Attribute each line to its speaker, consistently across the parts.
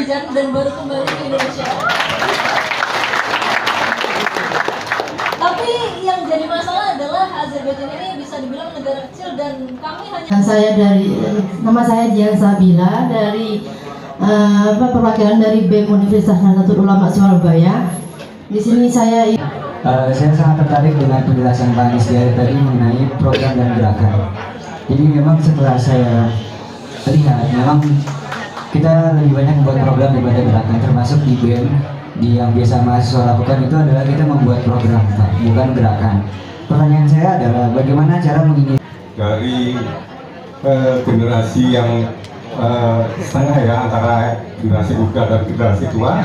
Speaker 1: Azerbaijan dan baru kembali ke Indonesia. Tapi yang jadi masalah adalah Azerbaijan ini bisa dibilang negara kecil dan kami hanya.
Speaker 2: Nama saya Jian Sabila dari perwakilan dari BEM Universitas Nahdlatul Ulama Surabaya. Di sini saya
Speaker 3: sangat tertarik dengan penjelasan Pak Anies tadi mengenai program dan gerakan. Jadi memang setelah saya lihat, memang kita lebih banyak membuat program daripada gerakan, termasuk di BEM. Yang biasa mahasiswa lakukan itu adalah kita membuat program, Pak, bukan gerakan. Pertanyaan saya adalah bagaimana cara menginginkan
Speaker 4: dari generasi yang setengah ya, antara generasi muda dan generasi tua.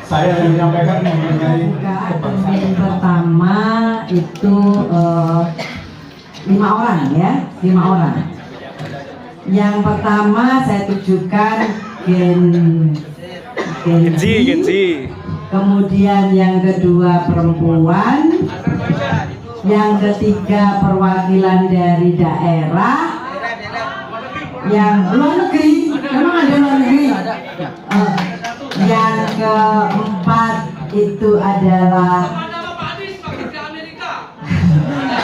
Speaker 4: Saya menyampaikan mengenai
Speaker 5: kebangsaan pertama itu 5 orang ya, 5 orang. Yang pertama saya tujukan Gen Z. Kemudian yang kedua perempuan, yang ketiga perwakilan dari daerah, yang luar negeri, memang ada luar negeri. Yang keempat itu adalah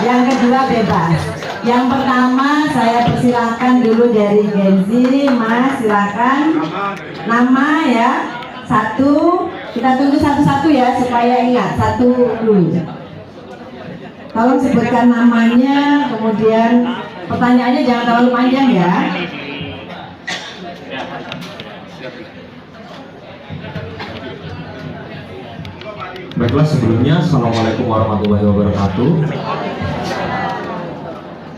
Speaker 5: yang kedua bebas. Yang pertama saya persilahkan dulu dari Gen Z, Mas, silakan nama ya. Satu, kita tunggu satu-satu ya supaya ingat. Satu dulu. Tolong sebutkan namanya, kemudian pertanyaannya jangan terlalu panjang ya.
Speaker 6: Baiklah, sebelumnya Assalamualaikum warahmatullahi wabarakatuh.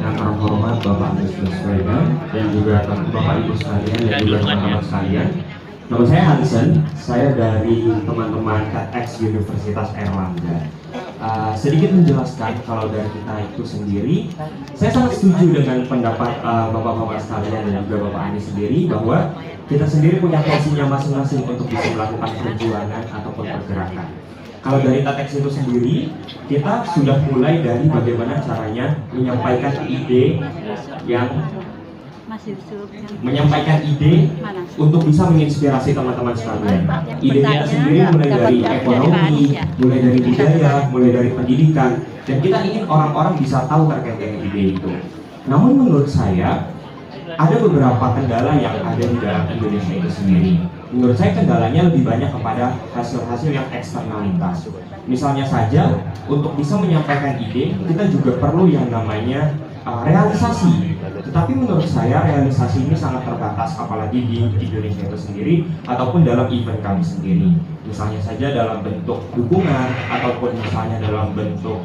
Speaker 6: Yang terhormat Bapak Anies Baswedan dan juga Bapak Ibu sekalian dan juga teman-teman sekalian. Nama saya Hansen, saya dari teman-teman TEDx Universitas Airlangga. Sedikit menjelaskan kalau dari kita itu sendiri, saya sangat setuju dengan pendapat Bapak-Bapak sekalian dan juga Bapak Anies sendiri bahwa kita sendiri punya porsinya masing-masing untuk bisa melakukan perjuangan ataupun pergerakan. Kalau dari TEDx itu sendiri, kita sudah mulai dari bagaimana caranya menyampaikan ide untuk bisa menginspirasi teman-teman sekalian. Ide kita sendiri mulai dari ekonomi, mulai dari budaya, mulai dari pendidikan, dan kita ingin orang-orang bisa tahu terkait dengan ide itu. Namun menurut saya, ada beberapa kendala yang ada di dalam Indonesia itu sendiri. Menurut saya kendalanya lebih banyak kepada hasil-hasil yang eksternalitas. Misalnya saja, untuk bisa menyampaikan ide, kita juga perlu yang namanya realisasi. Tetapi menurut saya realisasi ini sangat terbatas, apalagi di Indonesia itu sendiri ataupun dalam event kami sendiri. Misalnya saja dalam bentuk dukungan ataupun misalnya dalam bentuk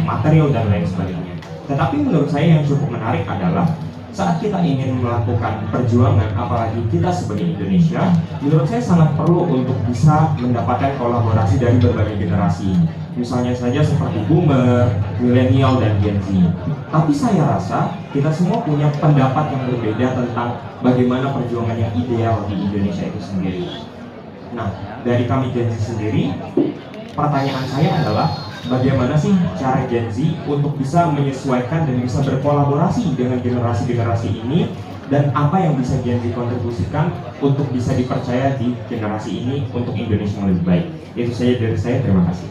Speaker 6: material dan lain sebagainya. Tetapi menurut saya yang cukup menarik adalah saat kita ingin melakukan perjuangan, apalagi kita sebagai Indonesia, menurut saya sangat perlu untuk bisa mendapatkan kolaborasi dari berbagai generasi. Misalnya saja seperti boomer, milenial, dan Gen Z. Tapi saya rasa kita semua punya pendapat yang berbeda tentang bagaimana perjuangan yang ideal di Indonesia itu sendiri. Nah, dari kami Gen Z sendiri, pertanyaan saya adalah bagaimana sih cara Gen Z untuk bisa menyesuaikan dan bisa berkolaborasi dengan generasi-generasi ini, dan apa yang bisa Gen Z kontribusikan untuk bisa dipercaya di generasi ini untuk Indonesia yang lebih baik. Itu saja dari saya, terima kasih.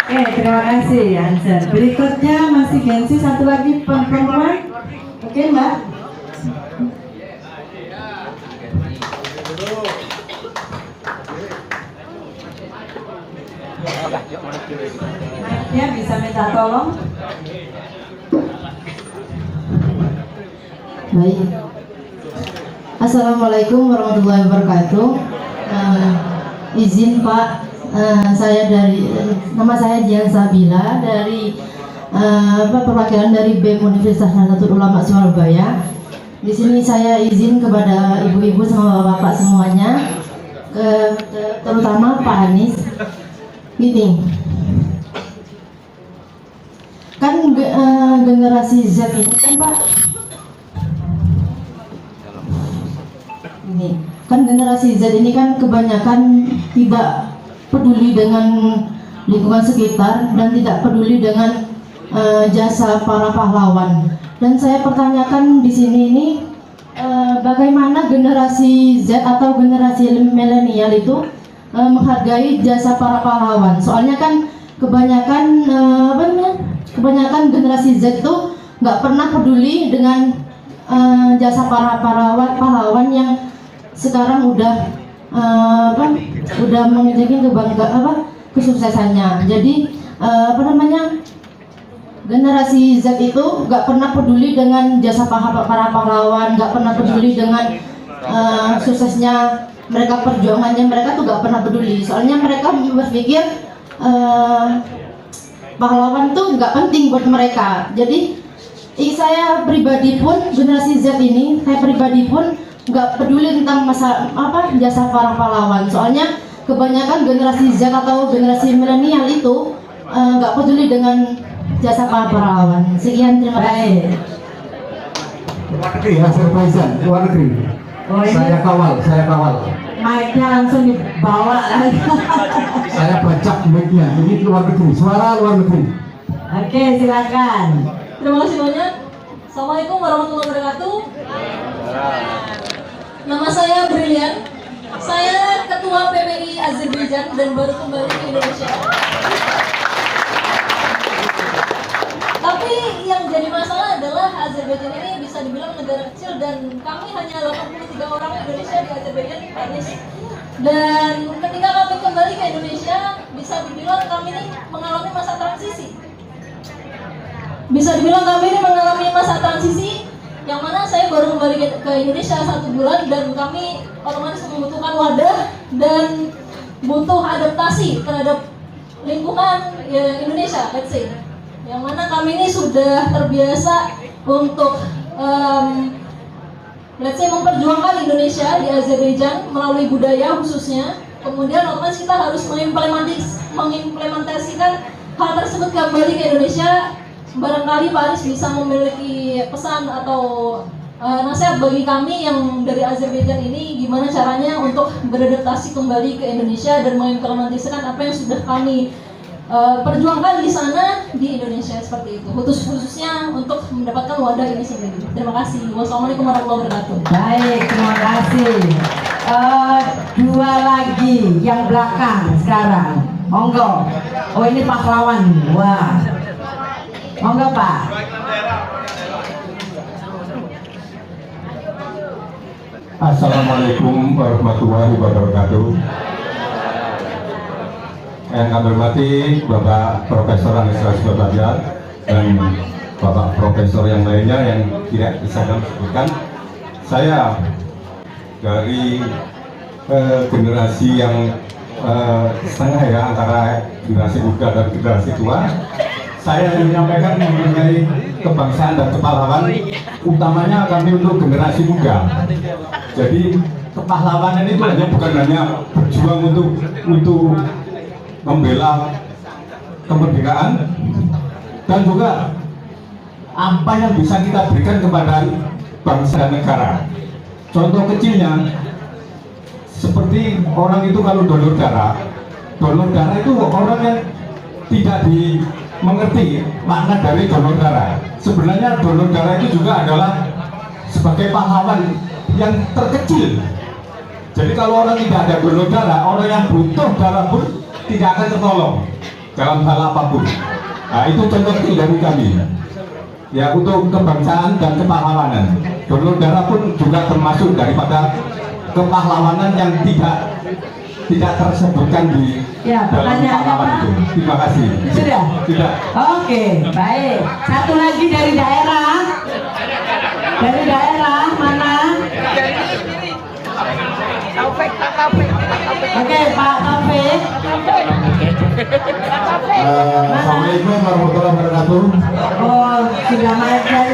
Speaker 5: Oke, terima kasih Hansen. Berikutnya masih Gen Z, satu lagi perempuan. Oke Mbak. Ya, bisa minta tolong.
Speaker 2: Baik. Assalamualaikum warahmatullahi wabarakatuh. Izin Pak, nama saya Jian Sabila dari perwakilan dari BEM Universitas Nahdlatul Ulama Surabaya. Di sini saya izin kepada ibu-ibu sama bapak semuanya, terutama Pak Anies. Gini, kan generasi Z ini kan Pak, ini kan generasi Z ini kan kebanyakan tidak peduli dengan lingkungan sekitar dan tidak peduli dengan jasa para pahlawan. Dan saya pertanyakan di sini ini, bagaimana generasi Z atau generasi milenial itu menghargai jasa para pahlawan. Soalnya kan kebanyakan generasi Z itu nggak pernah peduli dengan jasa para pahlawan yang sekarang udah memiliki kesuksesannya. Jadi generasi Z itu nggak pernah peduli dengan jasa para pahlawan, nggak pernah peduli dengan suksesnya mereka, perjuangannya mereka tuh nggak pernah peduli. Soalnya mereka berpikir pahlawan tuh nggak penting buat mereka. Jadi saya pribadi pun, generasi Z ini, saya pribadi pun nggak peduli tentang jasa para pahlawan. Soalnya kebanyakan generasi Z atau generasi milenial itu nggak peduli dengan jasa para pahlawan. Sekian, terima kasih.
Speaker 7: Luar negeri, Azerbaijan, luar negeri.
Speaker 5: Oh, ini
Speaker 7: Saya kawal.
Speaker 5: mic-nya langsung dibawa.
Speaker 7: Saya bacak mic-nya. Ini luar negeri, suara luar negeri.
Speaker 5: Oke, silakan.
Speaker 1: Terima kasih banyak. Assalamualaikum warahmatullahi wabarakatuh. Nama saya Brilian. Saya Ketua PPI Azerbaijan dan baru kembali ke Indonesia. Tapi yang jadi masalah adalah Azerbaijan ini bisa dibilang negara kecil dan kami hanya 83 orang Indonesia di Azerbaijan etnis. Dan ketika kami kembali ke Indonesia, bisa dibilang kami ini mengalami masa transisi. Bisa dibilang kami ini mengalami masa transisi yang mana saya baru kembali ke Indonesia 1 bulan dan kami otomatis membutuhkan wadah dan butuh adaptasi terhadap lingkungan Indonesia, let's say. Yang mana kami ini sudah terbiasa untuk let's say memperjuangkan Indonesia di Azerbaijan melalui budaya khususnya. Kemudian otomatis kita harus mengimplementasikan hal tersebut kembali ke Indonesia. Barangkali Pak Aris bisa memiliki pesan atau nasihat bagi kami yang dari Azerbaijan ini, gimana caranya untuk beradaptasi kembali ke Indonesia dan mengimplementasikan apa yang sudah kami perjuangkan di sana di Indonesia, seperti itu. Khususnya untuk mendapatkan wadah ini sendiri. Terima kasih. Wassalamualaikum warahmatullahi wabarakatuh.
Speaker 5: Baik, terima kasih. Dua lagi yang belakang sekarang. Monggo. Oh, ini pahlawan. Wah. Monggo, Pak.
Speaker 4: Assalamualaikum warahmatullahi wabarakatuh. Yang kami hormati Bapak Profesor Anies Baswedan dan Bapak Profesor yang lainnya yang tidak bisa kami sebutkan. Saya dari generasi yang setengah ya, antara generasi muda dan generasi tua. Saya ingin menyampaikan mengenai kebangsaan dan kepahlawan, utamanya kami untuk generasi muda. Jadi kepahlawanan itu bukan hanya berjuang untuk membela kemerdekaan, dan juga apa yang bisa kita berikan kepada bangsa dan negara. Contoh kecilnya, seperti orang itu kalau donor darah itu orang yang tidak mengerti makna dari donor darah. Sebenarnya donor darah itu juga adalah sebagai pahlawan yang terkecil. Jadi kalau orang tidak ada donor darah, orang yang butuh darah pun tidak akan tertolong dalam hal apapun. Nah, itu contoh kecil dari kami. Ya, untuk kebangsaan dan kepahlawanan. Donor darah pun juga termasuk daripada kepahlawanan yang tidak tersebutkan di dalam pahlawan itu. Terima kasih.
Speaker 5: Sudah?
Speaker 4: Sudah.
Speaker 5: Oke, baik. Satu lagi dari daerah. Dari daerah mana? Oke, Pak Taufik.
Speaker 7: Assalamualaikum warahmatullahi wabarakatuh.
Speaker 5: Oh, sudah naik dari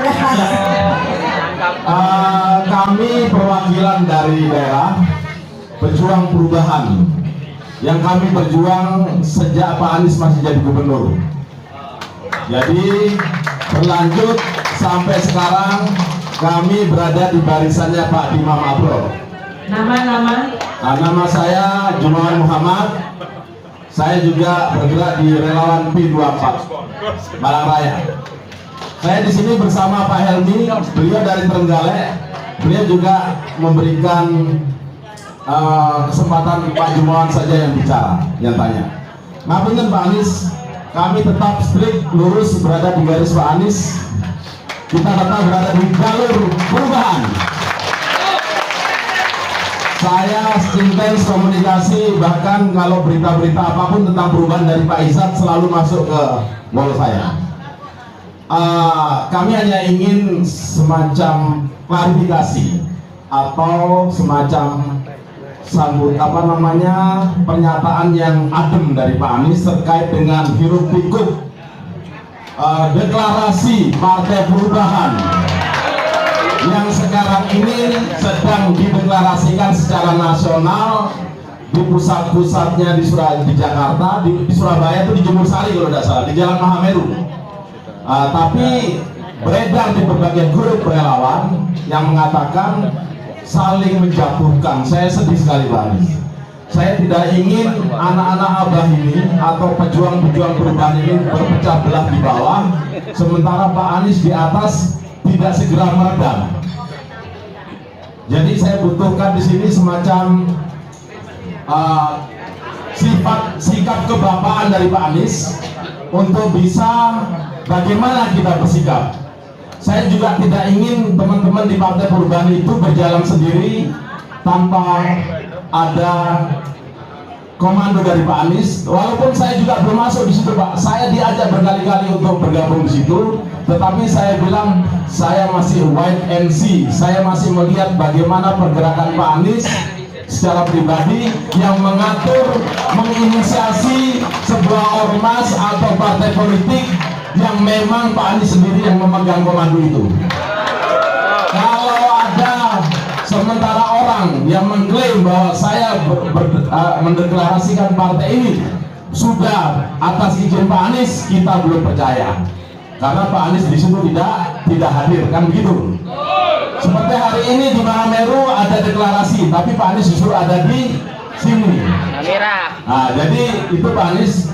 Speaker 7: Kami perwakilan dari daerah Pejuang Perubahan yang kami berjuang sejak Pak Anies masih jadi gubernur. Jadi berlanjut sampai sekarang kami berada di barisannya Pak Dimam Abrol. Nama saya Jumawan Muhammad. Saya juga bergerak di relawan P24 Malang Raya. Saya di sini bersama Pak Helmi, beliau dari Trenggalek, beliau juga memberikan kesempatan Pak Jumawan saja yang bicara, yang tanya. Ngapunten Pak Anies, kami tetap strict lurus berada di garis Pak Anies. Kita tetap berada di jalur perubahan. Saya intens komunikasi, bahkan kalau berita-berita apapun tentang perubahan dari Pak Izzat selalu masuk ke wall saya. Kami hanya ingin semacam klarifikasi atau semacam pernyataan yang adem dari Pak Anies terkait dengan hiruk pikuk deklarasi Partai Perubahan yang sekarang ini sedang dideklarasikan secara nasional di pusat-pusatnya di Jakarta, di Surabaya itu di Jemur Sari kalau tidak salah, di Jalan Mahameru. Tapi beredar di berbagai grup relawan yang mengatakan saling menjatuhkan. Saya sedih sekali Pak Anies. Saya tidak ingin anak-anak Abah ini atau pejuang-pejuang perubahan ini berpecah belah di bawah, sementara Pak Anies di atas tidak segera meredam. Jadi saya butuhkan di sini semacam sikap kebapaan dari Pak Anies untuk bisa bagaimana kita bersikap. Saya juga tidak ingin teman-teman di Partai Perubahan itu berjalan sendiri tanpa ada komando dari Pak Anies. Walaupun saya juga belum masuk di situ Pak, saya diajak berkali-kali untuk bergabung di situ, tetapi saya bilang saya masih wait and see. Saya masih melihat bagaimana pergerakan Pak Anies secara pribadi yang mengatur, menginisiasi sebuah ormas atau partai politik yang memang Pak Anies sendiri yang memegang komando itu. Kalau ada sementara orang yang mengklaim bahwa saya mendeklarasikan partai ini sudah atas izin Pak Anies, kita belum percaya. Karena Pak Anies di situ tidak hadir, kan begitu. Seperti hari ini di Mahameru ada deklarasi, tapi Pak Anies justru ada di sini. Nah, jadi itu Pak Anies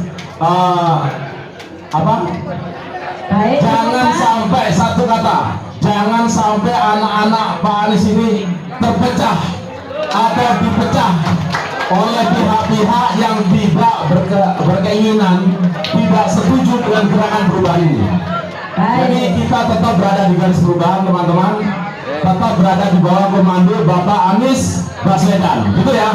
Speaker 5: Baik,
Speaker 7: jangan sampai, satu kata, jangan sampai anak-anak Pak Anies ini terpecah atau dipecah oleh pihak-pihak yang tidak berkeinginan, tidak setuju dengan gerakan perubahan ini. Jadi kita tetap berada di garis perubahan teman-teman, tetap berada di bawah komando Bapak Anies Baswedan, gitu ya.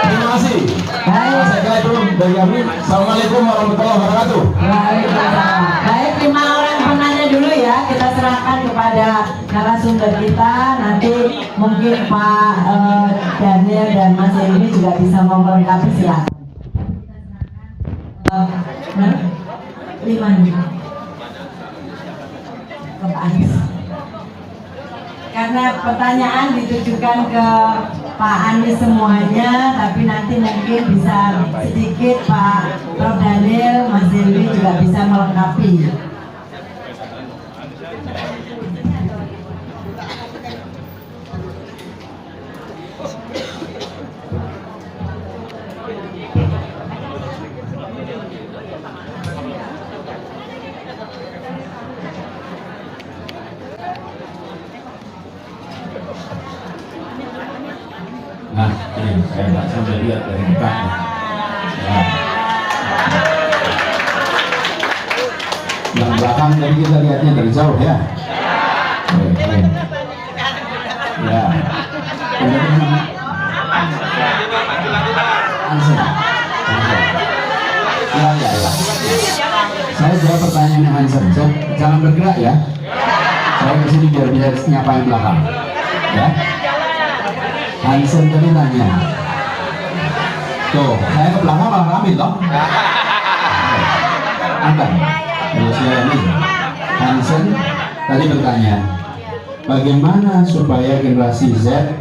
Speaker 7: Terima kasih. Saya kira itu dari kami. Assalamualaikum warahmatullahi wabarakatuh.
Speaker 5: Waalaikumsalam. Baik, 5 orang penanya dulu ya, kita serahkan kepada narasumber kita. Nanti mungkin Pak Daniel dan Mas Edi juga bisa melengkapi, silakan. 5 nih ke Pak Anies. Karena pertanyaan ditujukan ke Pak Anies semuanya, tapi nanti mungkin bisa sedikit Pak Prof Daniel, Mas Dewi juga bisa melengkapi.
Speaker 8: Nah, ini saya nggak sampai lihat dari dekat. Ya. Yang belakang tadi kita lihatnya dari jauh ya. Oke. Ya. Hansen. Ya. Saya jawab pertanyaan Hansen. Jangan bergerak ya. Saya kesini biar bisa nyapa yang belakang. Ya. Hansen tadi nanya, tuh saya ke belakang malah ngambil toh. Antar, ini Hansen tadi bertanya, bagaimana supaya generasi Z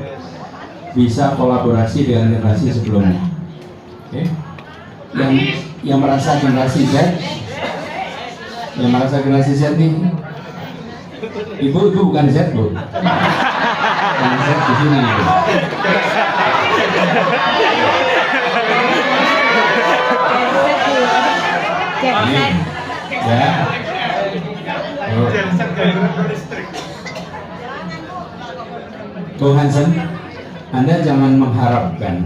Speaker 8: bisa kolaborasi dengan generasi sebelumnya? Oke, yang merasa generasi Z, ini, ibu bukan Z bu. Konsep di sini. Ya. Bung Hansen, Anda jangan mengharapkan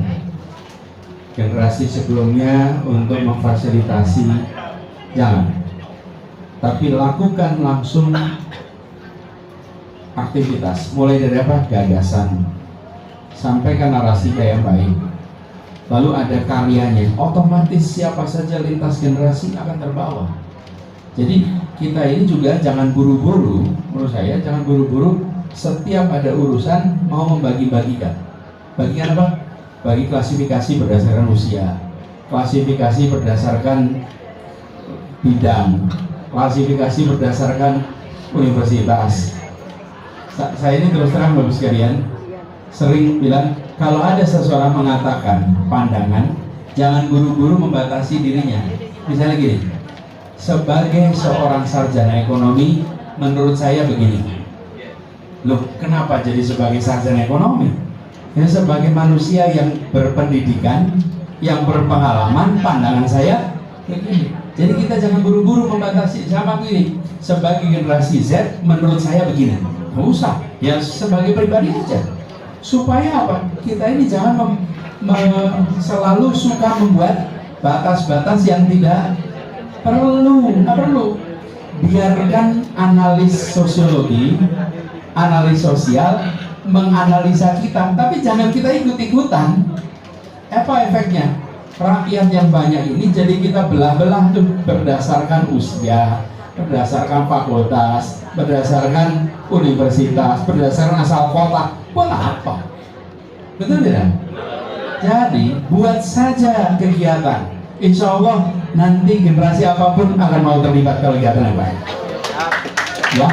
Speaker 8: generasi sebelumnya untuk memfasilitasi, jangan. Tapi lakukan langsung aktivitas, mulai dari apa? Gagasan, sampaikan narasi yang baik, lalu ada karyanya, otomatis siapa saja lintas generasi akan terbawa. Jadi kita ini juga jangan buru-buru, menurut saya jangan buru-buru setiap ada urusan mau membagi-bagikan. Bagian apa? Bagi klasifikasi berdasarkan usia, klasifikasi berdasarkan bidang, klasifikasi berdasarkan universitas. Saya ini terus terang Bapak sekalian sering bilang, kalau ada seseorang mengatakan pandangan, jangan buru-buru membatasi dirinya. Misalnya gini, sebagai seorang sarjana ekonomi, menurut saya begini. Loh, kenapa jadi sebagai sarjana ekonomi? Ya, sebagai manusia yang berpendidikan, yang berpengalaman, pandangan saya begini. Jadi kita jangan buru-buru membatasi. Sama gini, sebagai generasi Z, menurut saya begini. Nggak usah, ya sebagai pribadi aja. Supaya apa? Kita ini jangan selalu suka membuat batas-batas yang tidak perlu. Nggak perlu. Biarkan analis sosiologi, analis sosial menganalisa kita, tapi jangan kita ikut-ikutan. Apa efeknya? Rakyat yang banyak ini jadi kita belah-belah tuh berdasarkan usia, berdasarkan fakultas, berdasarkan universitas, berdasarkan asal kota. Buat apa? Betul tidak? Jadi buat saja kegiatan. Insya Allah nanti generasi apapun akan mau terlibat kegiatan yang baik. Ya.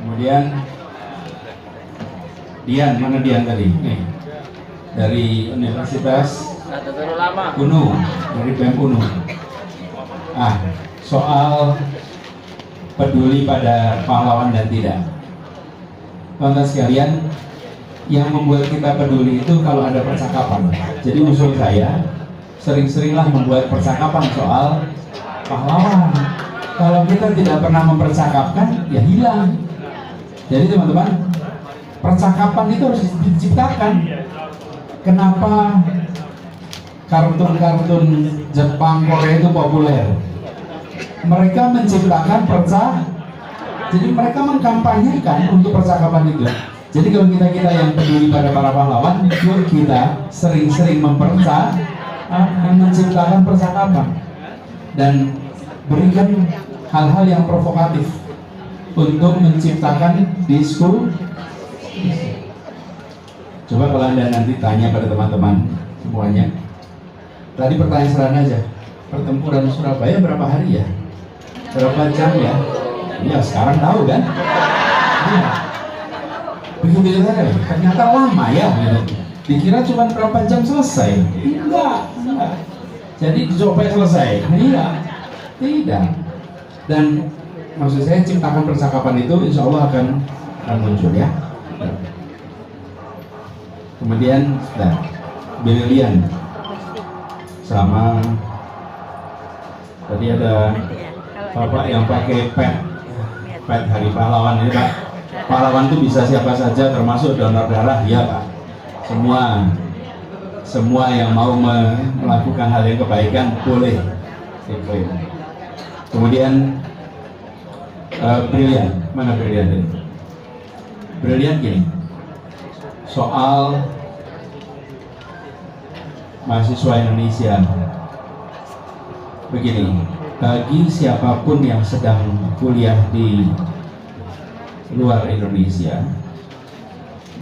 Speaker 8: Kemudian Dian, mana Dian tadi? Nih, dari Universitas UNU, dari BEM UNU. Soal peduli pada pahlawan dan tidak. Teman-teman sekalian, yang membuat kita peduli itu kalau ada percakapan. Jadi usul saya, sering-seringlah membuat percakapan soal pahlawan. Kalau kita tidak pernah mempercakapkan, ya hilang. Jadi teman-teman, percakapan itu harus diciptakan. Kenapa kartun-kartun Jepang, Korea itu populer? Mereka menciptakan jadi mereka mengkampanyekan untuk percakapan itu. Jadi kalau kita yang peduli pada para pahlawan, yuk kita sering-sering menciptakan percakapan dan berikan hal-hal yang provokatif untuk menciptakan diskusi. Coba kalau Anda nanti tanya pada teman-teman semuanya, tadi pertanyaan sederhana aja, pertempuran Surabaya berapa hari ya? Berapa jam ya? Ya sekarang tahu kan? Ya. Begitu saja, ternyata lama ya gitu. Dikira cuma berapa jam selesai? Enggak. Jadi sampai selesai? Iya. Tidak. Dan maksud saya ciptakan percakapan itu insya Allah akan muncul ya. Kemudian Brilian sama tadi ada Bapak yang pakai pet Hari Pahlawan ini Pak. Pahlawan itu bisa siapa saja termasuk donor darah ya Pak. Semua yang mau melakukan hal yang kebaikan boleh. Kemudian Brilian, mana Brilian ini? Brilian gini, soal mahasiswa Indonesia begini, bagi siapapun yang sedang kuliah di luar Indonesia,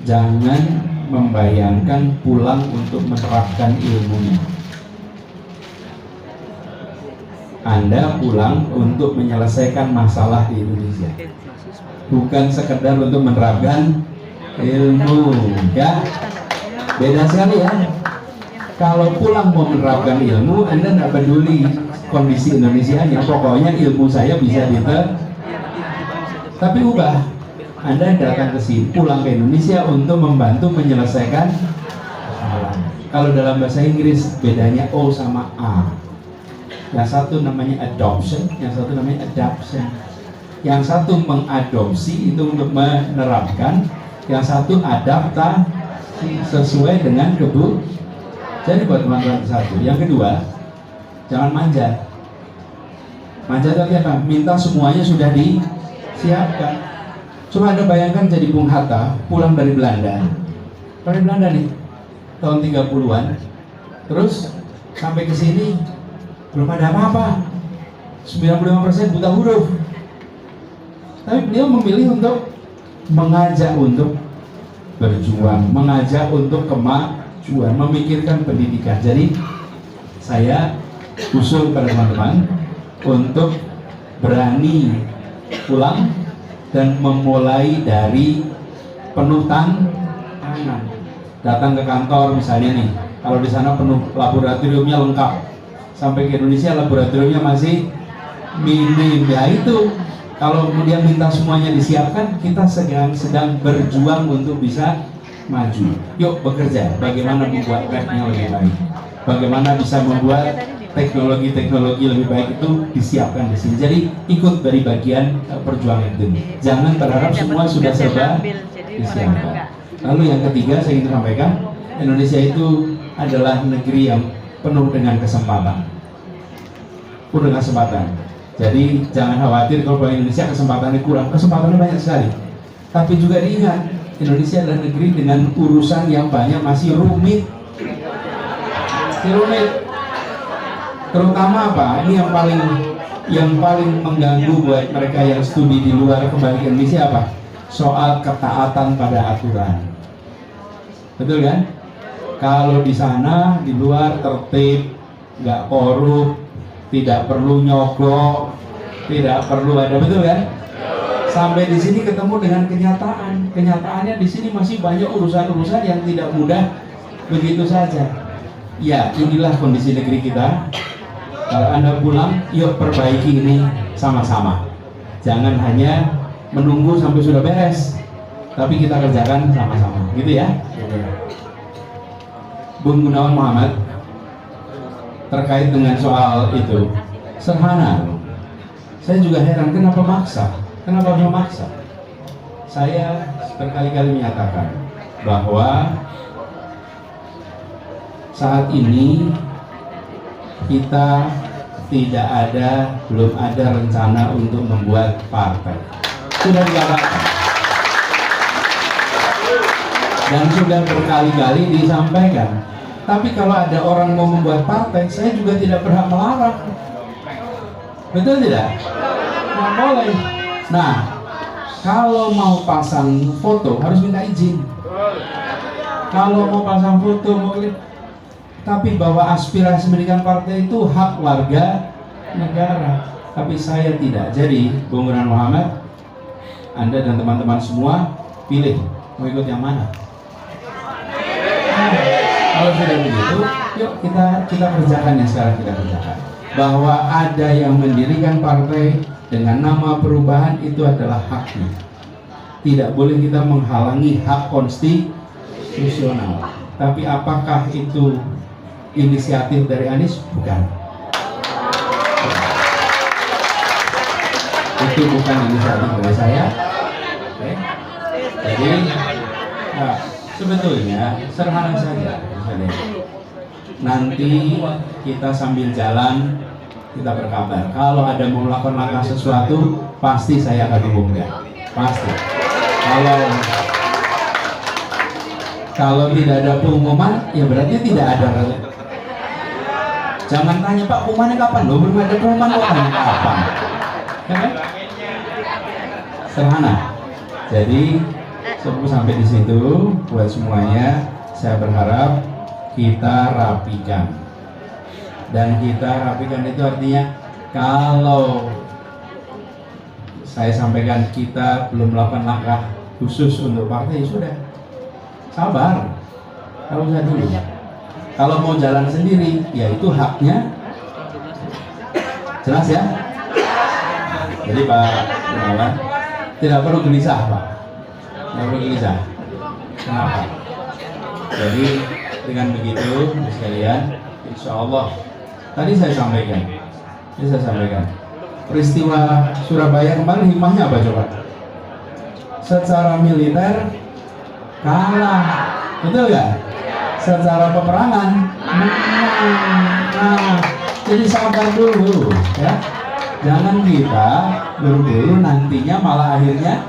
Speaker 8: jangan membayangkan pulang untuk menerapkan ilmunya. Anda pulang untuk menyelesaikan masalah di Indonesia, bukan sekedar untuk menerapkan ilmu. Ya, beda sekali ya. Kalau pulang mau menerapkan ilmu, Anda tidak peduli kondisi Indonesianya, pokoknya ilmu saya bisa tapi ubah. Anda datang ke sini, pulang ke Indonesia untuk membantu menyelesaikan masalah. Kalau dalam bahasa Inggris bedanya O sama A. Yang satu namanya adoption, yang satu namanya adaption. Yang satu mengadopsi, itu untuk menerapkan. Yang satu adaptasi sesuai dengan kebutuhan. Jadi buat teman-teman satu. Yang kedua, jangan manja. Manja itu apa? Minta semuanya sudah disiapkan. Coba Anda bayangkan jadi Bung Hatta pulang dari Belanda. Dari Belanda nih, tahun 30-an. Terus sampai ke sini belum ada apa-apa. 95% buta huruf. Tapi beliau memilih untuk mengajak untuk berjuang, mengajak untuk kemajuan, memikirkan pendidikan. Jadi saya usul pada teman-teman untuk berani pulang dan memulai dari penuh tantangan. Datang ke kantor misalnya nih, kalau di sana penuh, laboratoriumnya lengkap. Sampai ke Indonesia laboratoriumnya masih minim. Ya itu, kalau kemudian minta semuanya disiapkan, kita sedang berjuang untuk bisa maju. Yuk bekerja, bagaimana membuat labnya lebih baik, bagaimana bisa membuat teknologi-teknologi lebih baik itu disiapkan di sini. Jadi ikut dari bagian perjuangan itu. Jangan berharap semua sudah serba disiapkan. Lalu yang ketiga saya ingin sampaikan, Indonesia itu adalah negeri yang penuh dengan kesempatan. Penuh dengan kesempatan. Jadi jangan khawatir kalau Indonesia kesempatannya kurang. Kesempatannya banyak sekali. Tapi juga diingat, Indonesia adalah negeri dengan urusan yang banyak, masih rumit. Terutama apa? Ini yang paling mengganggu buat mereka yang studi di luar kembali ke Indonesia apa? Soal ketaatan pada aturan. Betul kan? Kalau di sana di luar tertib, nggak korup, tidak perlu nyogok, tidak perlu ada, betul kan? Sampai di sini ketemu dengan kenyataan. Kenyataannya di sini masih banyak urusan-urusan yang tidak mudah begitu saja. Ya, inilah kondisi negeri kita. Kalau Anda pulang, yuk perbaiki ini sama-sama. Jangan hanya menunggu sampai sudah beres, tapi kita kerjakan sama-sama, gitu ya. Bung Gunawan Muhammad terkait dengan soal itu, sederhana. Saya juga heran kenapa maksa, kenapa harus memaksa. Saya berkali-kali menyatakan bahwa saat ini kita belum ada rencana untuk membuat partai. Sudah dikatakan dan sudah berkali-kali disampaikan. Tapi kalau ada orang mau membuat partai, saya juga tidak berhak melarang. Betul tidak? Nah, boleh. Nah, kalau mau pasang foto harus minta izin. Kalau mau pasang foto, tapi bahwa aspirasi mendirikan partai itu hak warga negara. Tapi saya tidak. Jadi, Bung Gunawan Muhammad, Anda dan teman-teman semua pilih mau ikut yang mana. Kalau sudah begitu, yuk kita kerjakan yang sekarang kita kerjakan. Bahwa ada yang mendirikan partai dengan nama perubahan itu adalah haknya. Tidak boleh kita menghalangi hak konstitusional. Tapi apakah itu inisiatif dari Anies? Bukan. Itu bukan inisiatif dari saya. Oke. Jadi, nah, sebetulnya sederhana saja. Nanti kita sambil jalan kita berkabar. Kalau ada mau melakukan langkah sesuatu, pasti saya akan hubungkan. Pasti. Kalau tidak ada pengumuman, ya berarti tidak ada. Jangan tanya Pak, pengumumannya kapan? Loh, belum ada pengumuman kapan? Ya kan? Sederhana. Jadi sebelum sampai di situ, buat semuanya, saya berharap kita rapikan. Dan kita rapikan itu artinya kalau saya sampaikan kita belum melakukan langkah khusus untuk partai, ya sudah, sabar, kalau usah dulu. Kalau mau jalan sendiri, ya itu haknya. Jelas ya? Jadi Pak Gunawan, tidak perlu gelisah Pak, tidak perlu gelisah. Kenapa? Jadi dengan begitu sekalian, insya Allah tadi saya sampaikan peristiwa Surabaya kemarin hikmahnya apa coba? Secara militer kalah, betul nggak? Secara peperangan nah, jadi sabar dulu ya, jangan kita buru-buru nantinya malah akhirnya.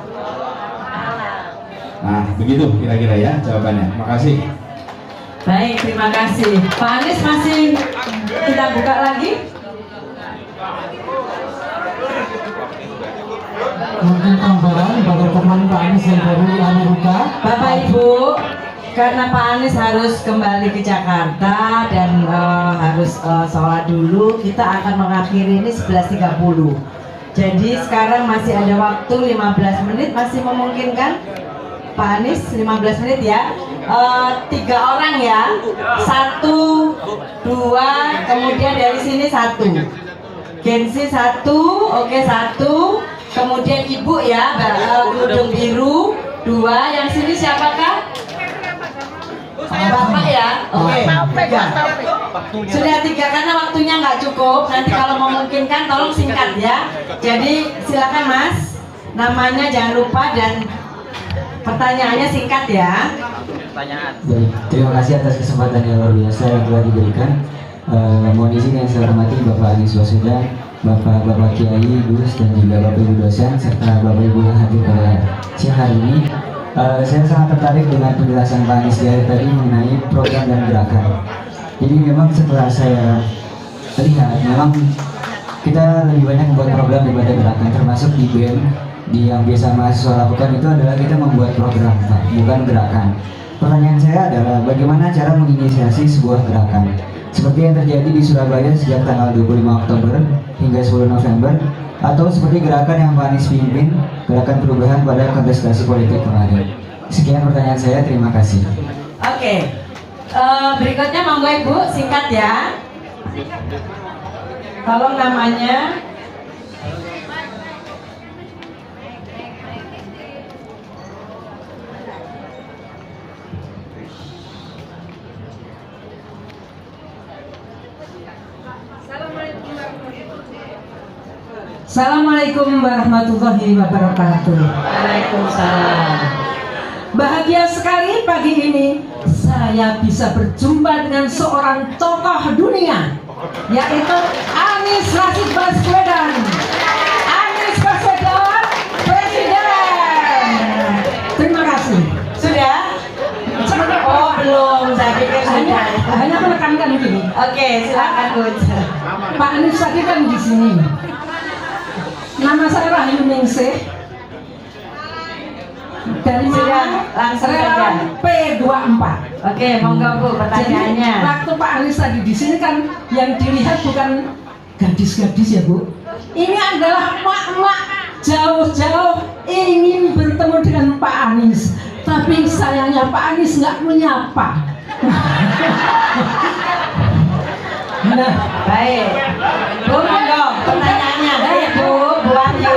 Speaker 8: Nah begitu kira-kira ya jawabannya. Makasih.
Speaker 5: Baik, terima kasih. Pak Anies masih kita buka lagi.
Speaker 9: Mungkin tambahan bagi teman Pak Anies yang dari Amerika.
Speaker 5: Bapak Ibu, karena Pak Anies harus kembali ke Jakarta dan harus sholat dulu, kita akan mengakhiri ini 11.30. Jadi sekarang masih ada waktu 15 menit, masih memungkinkan Pak Anies 15 menit ya. 3 orang ya, 1, 2, kemudian dari sini 1, Gensi 1, oke 1, kemudian ibu ya, kerudung biru 2, yang sini siapakah? Bapak ya, oke. 3. Sudah 3 karena waktunya nggak cukup. Nanti kalau memungkinkan tolong singkat ya. Jadi silakan Mas, namanya jangan lupa dan pertanyaannya singkat ya.
Speaker 3: Baik, terima kasih atas kesempatan yang luar biasa yang telah diberikan. Mohon izin yang saya hormati Bapak Anies Baswedan, Bapak Kiai, Gus, dan juga Bapak Ibu dosen serta Bapak Ibu yang hadir pada siang hari ini. Saya sangat tertarik dengan penjelasan Pak Anies di hari tadi mengenai program dan gerakan. Jadi memang setelah saya lihat, memang kita lebih banyak membuat program daripada gerakan, termasuk di BEM yang biasa mahasiswa lakukan itu adalah kita membuat program, Pak, bukan gerakan. Pertanyaan saya adalah bagaimana cara menginisiasi sebuah gerakan seperti yang terjadi di Surabaya sejak tanggal 25 Oktober hingga 10 November, atau seperti gerakan yang Pak Anies pimpin, gerakan perubahan pada kontestasi politik kemarin. Sekian pertanyaan saya, terima kasih.
Speaker 5: Oke, berikutnya monggo Ibu singkat ya. Tolong namanya.
Speaker 10: Assalamualaikum warahmatullahi wabarakatuh.
Speaker 5: Waalaikumsalam.
Speaker 10: Bahagia sekali pagi ini saya bisa berjumpa dengan seorang tokoh dunia, yaitu Anies Rashid Baswedan. Anies Baswedan Presiden. Terima kasih.
Speaker 5: Sudah? Oh belum, saya pikir sudah.
Speaker 10: Hanya menekankan gini.
Speaker 5: Oke, silakan Gus.
Speaker 10: Pak Anies tadi kan di sini. Nama saya Rahayu Ningsih. Dari
Speaker 5: Sudah, langsung saja.
Speaker 10: P24.
Speaker 5: Oke, monggo Bu pertanyaannya.
Speaker 10: Jadi, waktu Pak Anies tadi di sini kan yang dilihat bukan gadis-gadis ya Bu. Ini adalah emak-emak jauh-jauh ingin bertemu dengan Pak Anies. Tapi sayangnya Pak Anies nggak menyapa.
Speaker 5: Nah, baik. Bu monggo pertanyaannya. Bu Wahyu.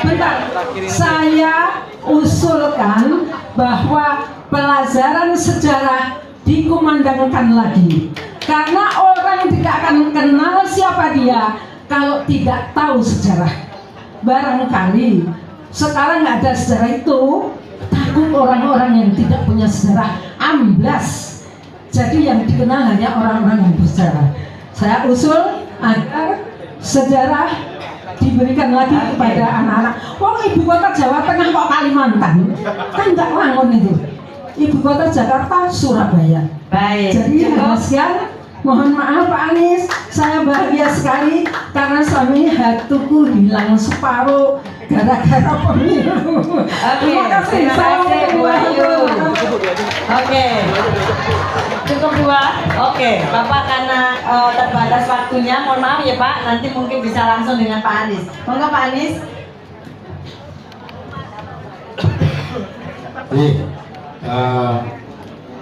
Speaker 10: Bentar. Saya usulkan bahwa pelajaran sejarah dikumandangkan lagi, karena orang tidak akan kenal siapa dia kalau tidak tahu sejarah. Barangkali sekarang nggak ada sejarah itu, takut orang-orang yang tidak punya sejarah amblas. Jadi yang dikenal hanya orang-orang yang bersejarah. Saya usul agar sejarah diberikan lagi kepada anak-anak. Wong ibu kota Jawa Tengah kok Kalimantan, kan nggak wangun itu. Ibu kota Jakarta Surabaya.
Speaker 5: Baik.
Speaker 10: Jadi sekian. Mohon maaf Pak Anies, saya bahagia sekali karena suami hatiku hilang separuh gara-gara pemilu. Terima kasih.
Speaker 5: Bu Wahyu. Oke. Cukup 2. Oke, Bapak karena terbatas waktunya, mohon maaf ya Pak, nanti mungkin bisa langsung dengan Pak Anies. Monggo Pak Anies.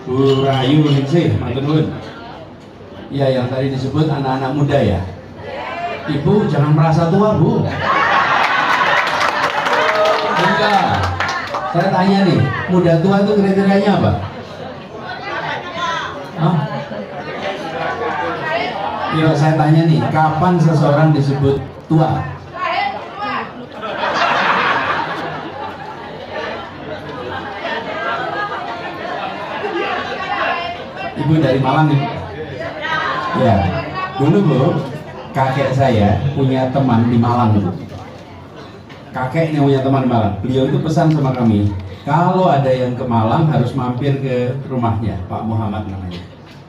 Speaker 8: Bu Rahayu Ningsih, matur nuwun. Ya, yang tadi disebut anak-anak muda ya. Ibu jangan merasa tua, Bu. Enggak. Saya tanya nih, muda tua itu kriterianya apa? Hah? Ya, saya tanya nih, kapan seseorang disebut tua. Ibu dari Malang nih. Ya, dulu Bu, kakek saya punya teman di Malang Bu. Kakek ini punya teman di Malang. Beliau itu pesan sama kami, kalau ada yang ke Malang harus mampir ke rumahnya, Pak Muhammad namanya.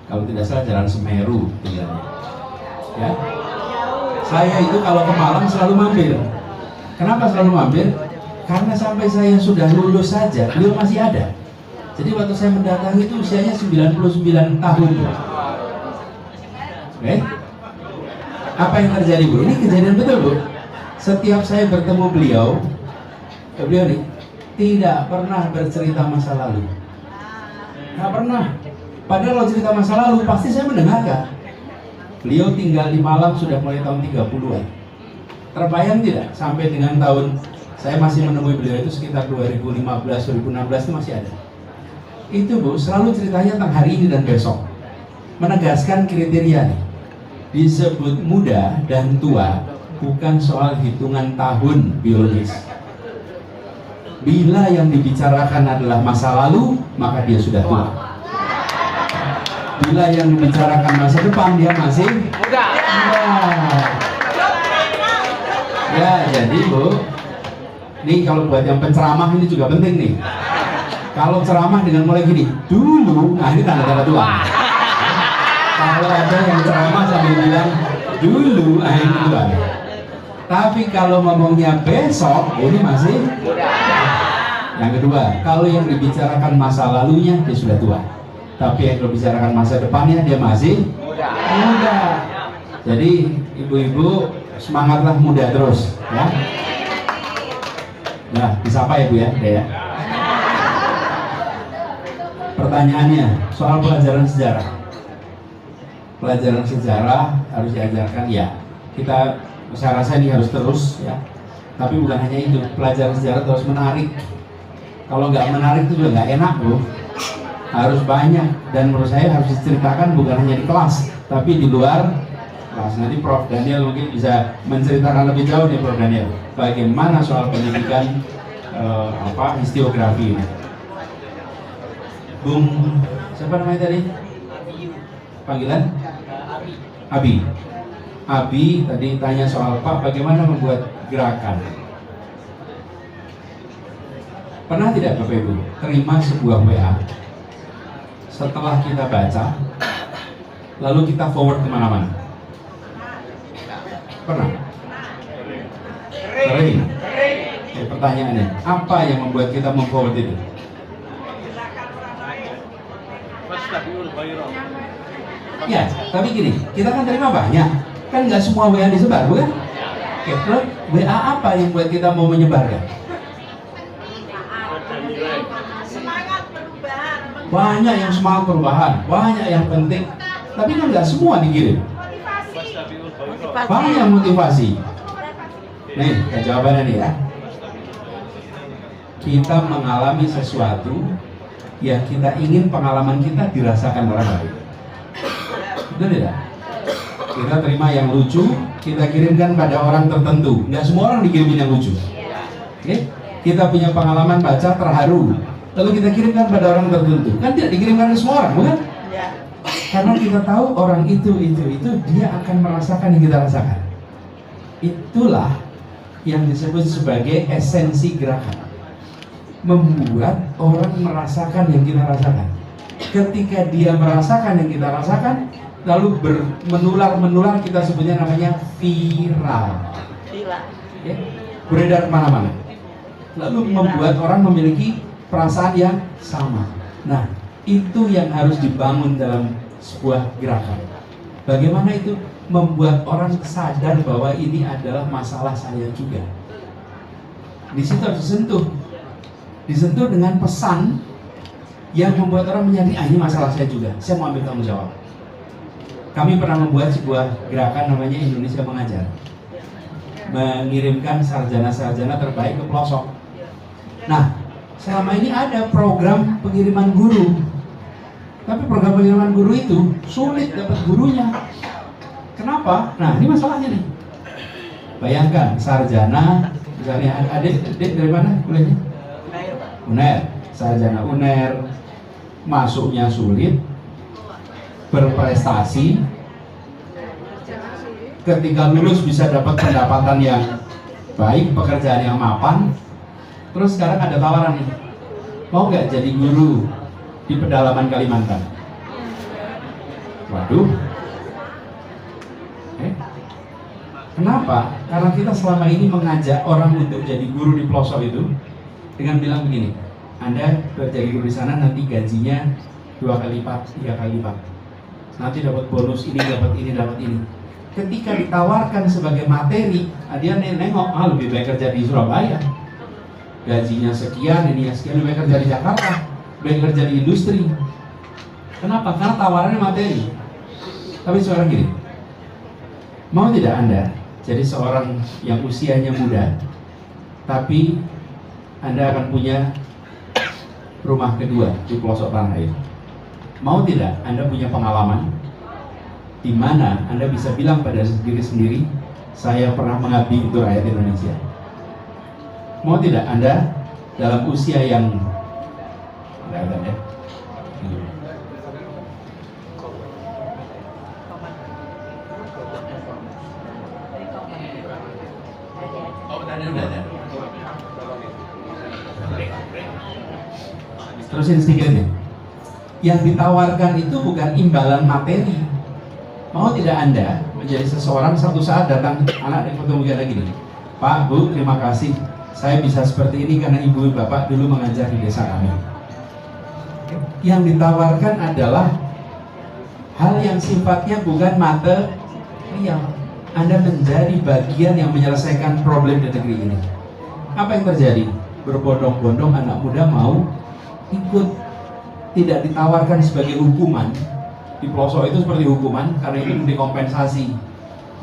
Speaker 8: Kalau tidak salah Jalan Semeru tinggalnya. Ya. Saya itu kalau ke Malang selalu mampir. Kenapa selalu mampir? Karena sampai saya sudah lulus saja, beliau masih ada. Jadi waktu saya mendatangi itu usianya 99 tahun. Oke? Apa yang terjadi Bu? Ini kejadian betul Bu. Setiap saya bertemu beliau nih tidak pernah bercerita masa lalu. Nggak pernah. Padahal kalau cerita masa lalu pasti saya mendengarkan. Beliau tinggal di Malang sudah mulai tahun 30-an. Terbayang tidak? Sampai dengan tahun saya masih menemui beliau itu sekitar 2015-2016 itu masih ada. Itu Bu, selalu ceritanya tentang hari ini dan besok. Menegaskan kriteria nih. Disebut muda dan tua bukan soal hitungan tahun biologis. Bila yang dibicarakan adalah masa lalu, maka dia sudah tua. Bila yang dibicarakan masa depan, dia masih muda. Ya, jadi Bu, nih kalau buat yang penceramah ini juga penting nih. Kalau ceramah dengan mulai gini, dulu, nah ini tanda-tanda tua. Kalau ada yang ceramah sambil bilang dulu, nah ini tua. Tapi kalau ngomongnya besok, ini masih muda. Yang kedua, kalau yang dibicarakan masa lalunya, dia sudah tua. Tapi yang dibicarakan masa depannya, dia masih muda. Jadi ibu-ibu semangatlah muda terus, ya. Nah, disapa ya Bu ya, ya. Pertanyaannya soal pelajaran sejarah. Pelajaran sejarah harus diajarkan ya. Saya rasa ini harus terus ya. Tapi bukan hanya itu, pelajaran sejarah terus menarik. Kalau nggak menarik itu juga nggak enak Bu. Harus banyak dan menurut saya harus diceritakan bukan hanya di kelas, tapi di luar kelas. Nanti Prof Daniel mungkin bisa menceritakan lebih jauh nih Prof Daniel. Bagaimana soal pendidikan historiografi ini. Bung, siapa namanya tadi? Panggilan? Abi. Abi tadi tanya soal Pak, bagaimana membuat gerakan? Pernah tidak Bapak Ibu terima sebuah WA setelah kita baca, lalu kita forward kemana-mana? Pernah? Sering. Pertanyaannya, apa yang membuat kita memforward itu? Ya, tapi gini, kita kan terima banyak, kan nggak semua WA disebar, bukan? Oke, terus WA apa yang buat kita mau menyebarkan? Banyak yang semangat perubahan, banyak yang penting, tapi kan nggak semua dikirim. Banyak motivasi. Nih, jawabannya nih ya. Kita mengalami sesuatu yang kita ingin pengalaman kita dirasakan orang lain. Betul tidak? Kita terima yang lucu, kita kirimkan pada orang tertentu. Nggak semua orang dikirimin yang lucu. Oke? Kita punya pengalaman baca terharu, lalu kita kirimkan pada orang tertentu. Kan tidak dikirimkan ke semua orang, bukan? Karena kita tahu orang itu dia akan merasakan yang kita rasakan. Itulah yang disebut sebagai esensi gerakan. Membuat orang merasakan yang kita rasakan. Ketika dia merasakan yang kita rasakan, lalu menular kita sebutnya namanya viral. Ya, beredar kemana-mana. Lalu membuat orang memiliki perasaan yang sama. Nah, itu yang harus dibangun dalam sebuah gerakan. Bagaimana itu membuat orang sadar bahwa ini adalah masalah saya juga. Di situ harus disentuh dengan pesan yang membuat orang menyadari, ini masalah saya juga, saya mau ambil tanggung jawab. Kami pernah membuat sebuah gerakan namanya Indonesia Mengajar, mengirimkan sarjana-sarjana terbaik ke pelosok. Nah, selama ini ada program pengiriman guru, tapi program pengiriman guru itu sulit dapat gurunya. Kenapa? Nah, ini masalahnya nih. Bayangkan sarjana, misalnya adik dari mana kuliahnya? UNER, sarjana UNER, masuknya sulit, berprestasi, ketika lulus bisa dapat pendapatan yang baik, pekerjaan yang mapan, terus sekarang ada tawaran nih, mau nggak jadi guru di pedalaman Kalimantan? Waduh, kenapa? Karena kita selama ini mengajak orang untuk jadi guru di pelosok itu dengan bilang begini, Anda jadi guru di sana nanti gajinya 2 kali lipat, 3 kali lipat, nanti dapat bonus ini, dapat ini, dapat ini. Ketika ditawarkan sebagai materi, dia nengok, lebih baik kerja di Surabaya, gajinya sekian, ini sekian, lebih baik kerja di Jakarta, lebih baik kerja di industri. Kenapa? Karena tawarannya materi. Tapi sekarang gini, mau tidak Anda jadi seorang yang usianya muda, tapi Anda akan punya rumah kedua di pelosok tanah air? Mau tidak Anda punya pengalaman di mana Anda bisa bilang pada diri sendiri, saya pernah mengabdi untuk rakyat Indonesia? Mau tidak Anda dalam usia yang terusin sedikit ya. Yang ditawarkan itu bukan imbalan materi. Mau tidak Anda menjadi seseorang satu saat datang anak dan ketemu kita gini, Pak, Bu, terima kasih, saya bisa seperti ini karena ibu bapak dulu mengajar di desa kami. Yang ditawarkan adalah hal yang sifatnya bukan material. Anda menjadi bagian yang menyelesaikan problem di negeri ini. Apa yang terjadi? Berbondong-bondong anak muda mau ikut, tidak ditawarkan sebagai hukuman. Di pelosok itu seperti hukuman karena itu dikompensasi.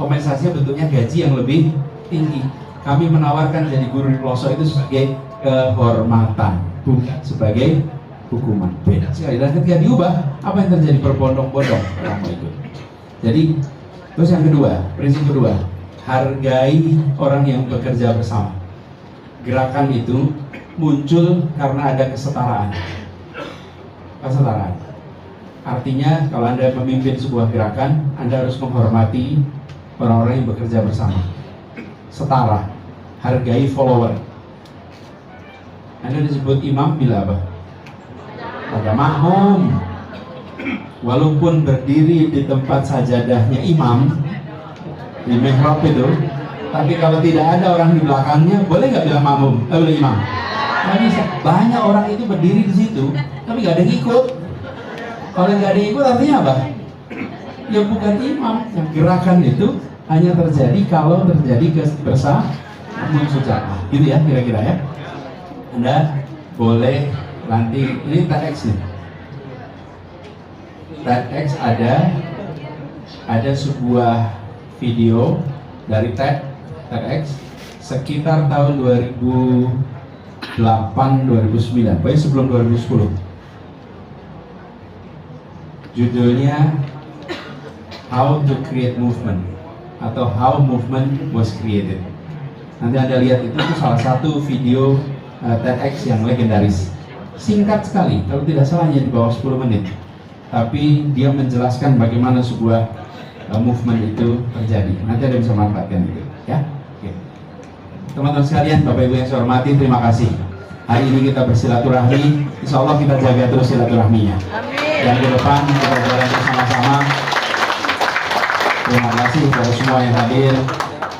Speaker 8: Kompensasinya bentuknya gaji yang lebih tinggi. Kami menawarkan jadi guru di pelosok itu sebagai kehormatan, bukan sebagai hukuman. Beda sekali. Dan ketika diubah, apa yang terjadi? Berbondong-bondong orang mau ikut. Jadi terus yang kedua, prinsip kedua, hargai orang yang bekerja bersama. Gerakan itu muncul karena ada kesetaraan. Kesetaraan. Artinya kalau Anda memimpin sebuah gerakan, Anda harus menghormati orang-orang yang bekerja bersama. Setara, hargai follower. Anda disebut imam bila apa? Pada makmum. Walaupun berdiri di tempat sajadahnya imam di mihrab itu, tapi kalau tidak ada orang di belakangnya, boleh nggak bilang makmum? Boleh imam? Nggak bisa. Banyak orang itu berdiri di situ, tapi nggak ada yang ikut. Kalau nggak ada yang ikut artinya apa? Ya bukan imam. Yang gerakan itu hanya terjadi kalau terjadi kebersamaan secara. Gitu ya kira-kira ya. Anda boleh nanti ini TEDx nih. TEDx ada sebuah video dari TEDx sekitar tahun 2008-2009, pokoknya sebelum 2010. Judulnya How to Create Movement atau How Movement Was Created. Nanti Anda lihat itu salah satu video TEDx yang legendaris. Singkat sekali, kalau tidak salah hanya di bawah 10 menit. Tapi dia menjelaskan bagaimana sebuah movement itu terjadi. Nanti Anda bisa manfaatkan itu, ya. Oke. Teman-teman sekalian, Bapak Ibu yang saya hormati, terima kasih. Hari ini kita bersilaturahmi, insya Allah kita jaga terus silaturahminya. Amin. Dan ke depan kita jalan bersama-sama. Terima kasih kepada semua yang hadir,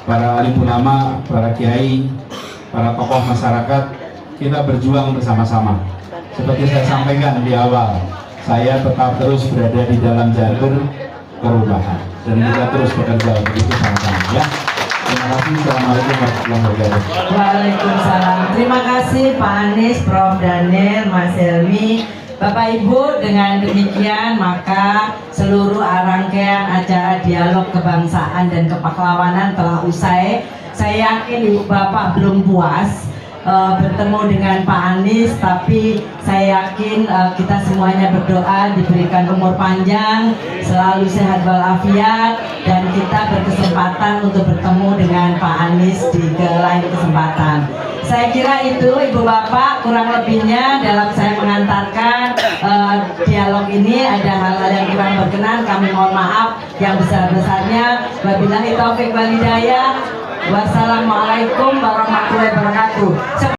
Speaker 8: para alim ulama, para kiai, para tokoh masyarakat. Kita berjuang bersama-sama. Seperti saya sampaikan di awal, saya tetap terus berada di dalam jalur perubahan dan kita terus bekerja untuk itu sama-sama, ya. Terima kasih. Assalamualaikum warahmatullahi wabarakatuh.
Speaker 5: Waalaikumsalam. Terima kasih Pak Anies, Prof. Daniel, Mas Helmi, Bapak Ibu. Dengan demikian maka seluruh rangkaian acara dialog kebangsaan dan kepahlawanan telah usai. Saya yakin Ibu Bapak belum puas. bertemu dengan Pak Anies, tapi saya yakin kita semuanya berdoa diberikan umur panjang, selalu sehat walafiat, dan kita berkesempatan untuk bertemu dengan Pak Anies di lain kesempatan. Saya kira itu Ibu Bapak, kurang lebihnya dalam saya mengantarkan dialog ini ada hal-hal yang kurang berkenan, kami mohon maaf yang besar-besarnya. Wabillahi taufik wal hidayah. Wassalamualaikum warahmatullahi wabarakatuh.